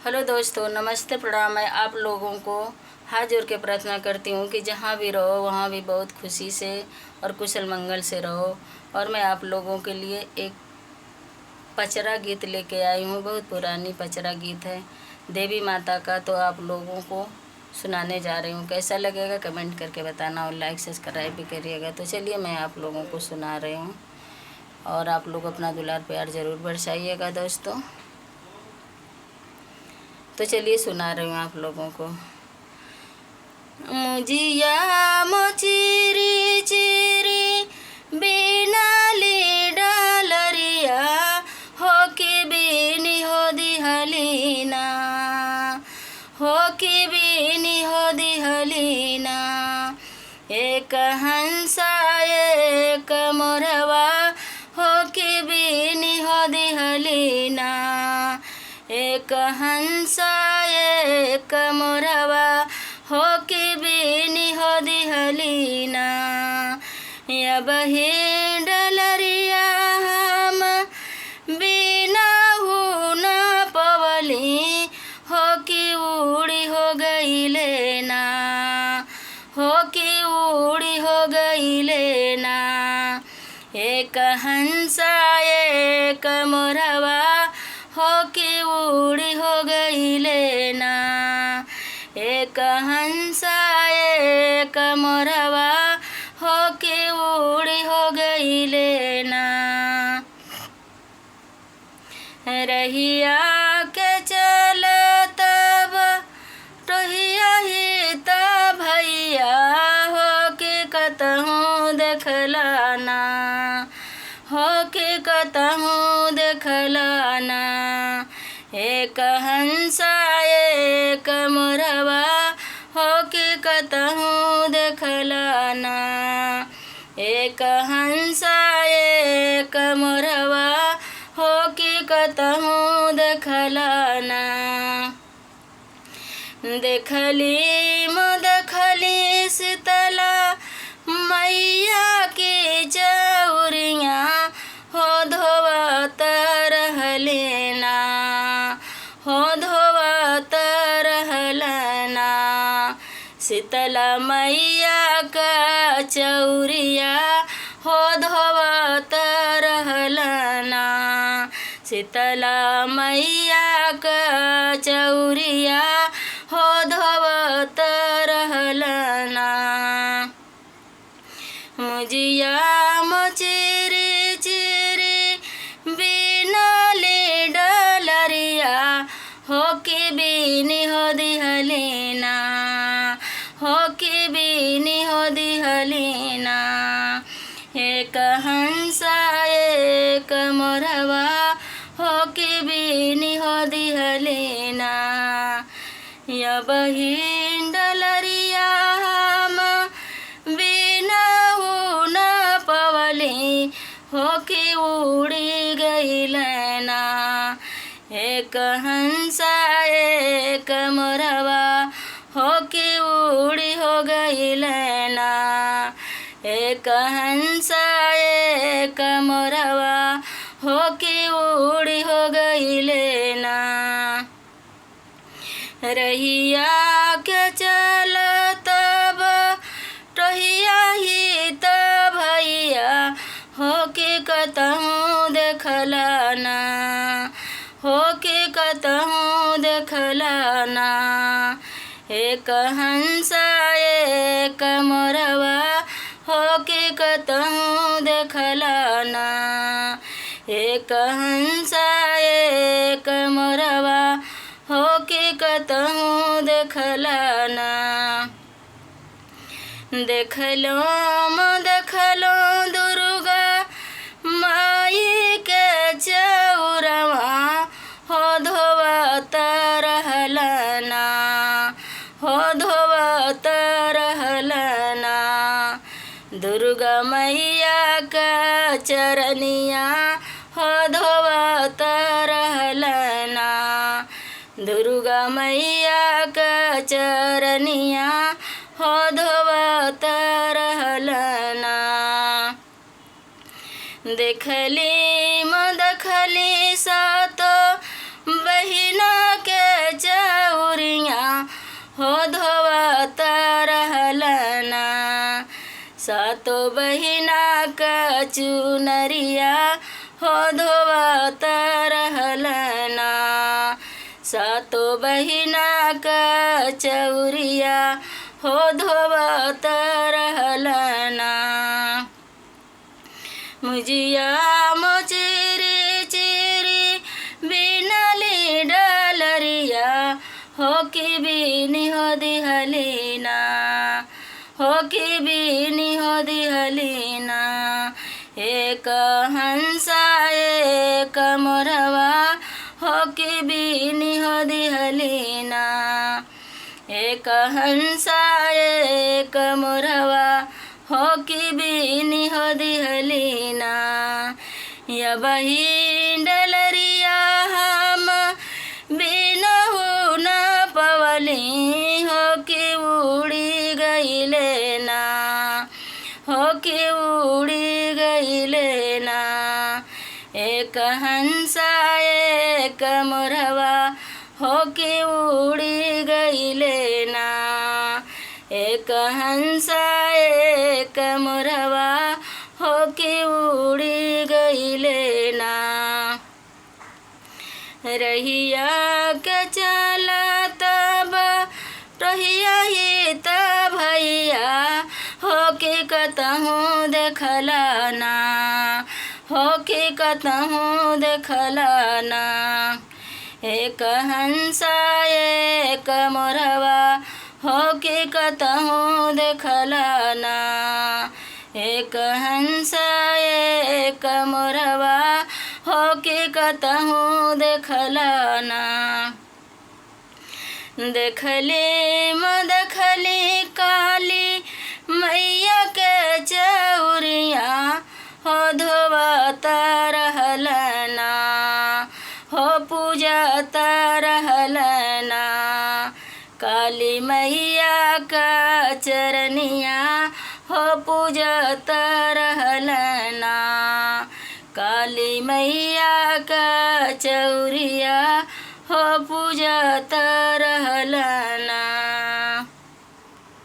Hello दोस्तों, नमस्ते, प्रणाम। मैं आप लोगों को हाथ जोड़ के प्रार्थना करती हूँ कि जहाँ भी रहो वहाँ भी बहुत खुशी से और कुशल मंगल से रहो। और मैं आप लोगों के लिए एक पचरा गीत लेके आई हूँ। बहुत पुरानी पचरा गीत है देवी माता का, तो आप लोगों को सुनाने जा रही हूँ। कैसा लगेगा कमेंट करके बताना और लाइक सब्सक्राइब भी करिएगा। तो चलिए मैं आप लोगों को सुना रही हूँ और आप लोग अपना दुलार प्यार ज़रूर बरसाइएगा दोस्तों। तो चलिए सुना रही हूँ आप लोगों को। मुजिया मोचिरी चिरी बिनाली डालरिया हो के बीनी हो दिहलीना, हो के बीनी हो दिहलीना। एक हंसा एक मोरवा हो के बीनी हो दिहलीना। एक हंसा एक मोरवा हो के बीनी हो दिहलीना। या बही डलरिया हम बिना हूँ न पवली हो कि उड़ी हो गई लेना, हो कि उड़ी हो गई लेना। एक हंसा एक मोरवा हो कि उड़ी हो गई लेना। एक हंसा एक मोरवा हो कि उड़ी हो गई लेना। रहिया के चल तब टोहिया ही तब भैया हो कि कतहूँ देखलाना, हो कि कतहूँ देखलाना। एक हंसा एक मोरवा हो कि कतहूँ देखलाना। एक हंसा एक मोरवा हो कि कतहूँ देखलाना। देखली देखली शीतला मैया की चौरिया हो धोवत रहलेना, हो धोवत रहलना। शीतला मैया का चौरिया हो धोवत रहलना। शीतला मैया का चौरिया हो धोवत रहलना। मुजिया मोचिरी चिरी बिनाली डलरिया हो कि बीनी हो दिहलीना, हो कि बीनी हो दिहलीना। एक हंसा एक मोरवा हो कि बीनी हो दिहलीना। या बहिन डलरिया हम बिना हूँ न पवली हो कि उड़ी गई लेना। एक हंसा एक मोरवा हो कि उड़ी हो गई लेना। एक हंसा एक मोरवा हो कि उड़ी हो गई लेना। रहिया के चल तब टोहिया ही तब भैया हो कि कतहूँ देखलाना, हो कि कतहूँ देखलाना। एक हंसा एक मोरवा हो कि कतहूँ देखलाना। एक हंसा एक मोरवा हो कि कतहूँ देखलाना। देखलो दुर्गा माई के चौरवा हो धोवत रहलना, हो धोवत रहलना। दुर्गा मैया का चरनिया हो धोवत रहलना। दुर्गा मैया का चरनिया हो धोवत रहलना। देखली देखली सातो बहिना के बहिना क चुनरिया हो धोवत रहलना। सातो बहिना क चौरिया हो धोवत रहलना। मुजिया मोचिरी चिरी बिनली डलरिया हो कि बीनी हो दिहलीना। हो कि बीनी हो दिहलीना। एक हंसा एक मोरवा हो कि बीनी हो दिहलीना। एक हंसा एक मोरवा हो कि बीनी हो दिहलीना। या बहिन डलरिया हम बिनहु न पवली हो कि उड़ी गईले ना। हो कि उड़ी गईले ना। एक हंसा एक मोरवा हो कि उड़ी गईले ना। एक हंसा एक मोरवा हो कि उड़ी गईले ना। रहिया के चला तब रहिया ही त भैया हो कि कतहूँ देखला ना। हो कि कतहूँ देखला ना। एक हंसा एक मोरवा हो कि कतहूँ देखला ना। एक हंसा एक मोरवा हो कि कतहूँ देखला ना। देखली देखली काली मैया के चौरिया हो धोवत रहलना। हो पूजत रहलना। काली मैया का चरनिया हो पूजत रहलना। काली मैया का चौरिया हो पूजत रहलना।